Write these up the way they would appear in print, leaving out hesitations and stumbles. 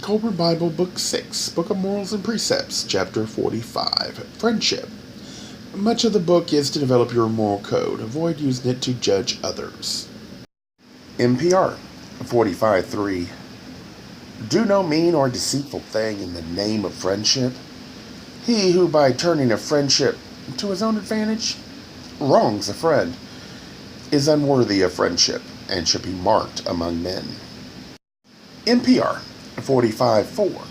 Kolbrin Bible Book 6, Book of Morals and Precepts, Chapter 45, Friendship. Much of the book is to develop your moral code. Avoid using it to judge others. NPR 45:3. Do no mean or deceitful thing in the name of friendship. He who by turning a friendship to his own advantage wrongs a friend is unworthy of friendship and should be marked among men. NPR 45:4.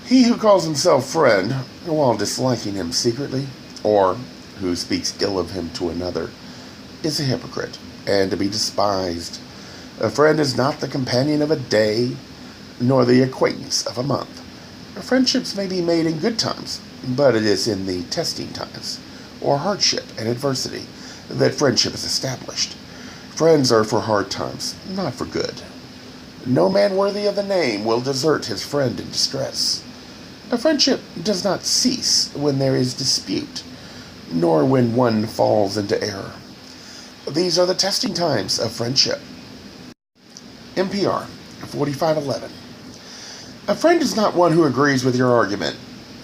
He who calls himself friend while disliking him secretly, or who speaks ill of him to another, is a hypocrite and to be despised. A friend is not the companion of a day, nor the acquaintance of a month. Friendships may be made in good times, but it is in the testing times, or hardship and adversity, that friendship is established. Friends are for hard times, not for good. No man worthy of the name will desert his friend in distress. A friendship does not cease when there is dispute, nor when one falls into error. These are the testing times of friendship. NPR 45:11. A friend is not one who agrees with your argument.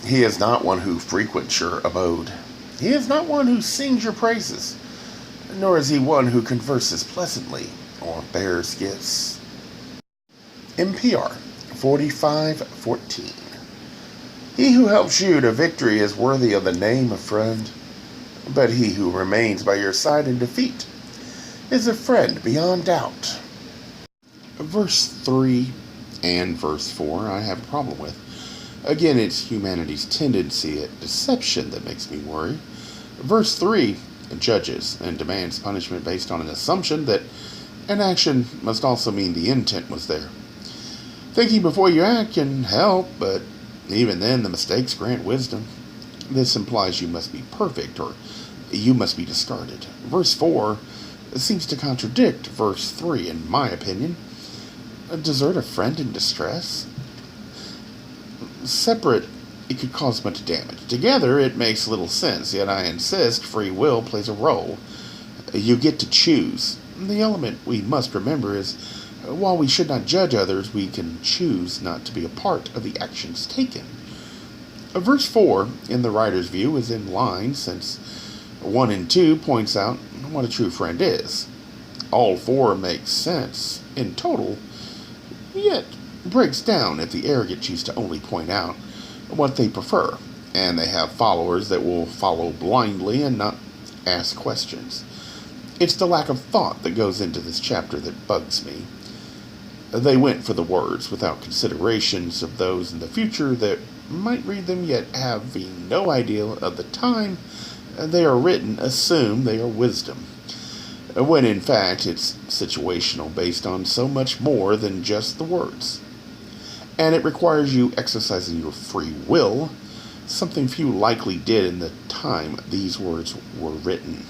He is not one who frequents your abode. He is not one who sings your praises, nor is he one who converses pleasantly or bears gifts. NPR 45:14. He who helps you to victory is worthy of the name of friend, but he who remains by your side in defeat is a friend beyond doubt. Verse 3 and verse 4 I have a problem with. Again, it's humanity's tendency at deception that makes me worry. Verse 3 judges and demands punishment based on an assumption that an action must also mean the intent was there. Thinking before you act can help, but even then the mistakes grant wisdom. This implies you must be perfect or you must be discarded. Verse 4 seems to contradict verse 3 in my opinion. Desert a friend in distress? Separate, it could cause much damage. Together, it makes little sense, yet I insist free will plays a role. You get to choose. The element we must remember is, while we should not judge others, we can choose not to be a part of the actions taken. Verse 4, in the writer's view, is in line, since 1 and 2 points out what a true friend is. All 4 makes sense in total, yet breaks down if the arrogant choose to only point out what they prefer, and they have followers that will follow blindly and not ask questions. It's the lack of thought that goes into this chapter that bugs me. They went for the words without considerations of those in the future that might read them, yet having no idea of the time they are written assume they are wisdom, when in fact it's situational based on so much more than just the words. And it requires you exercising your free will, something few likely did in the time these words were written.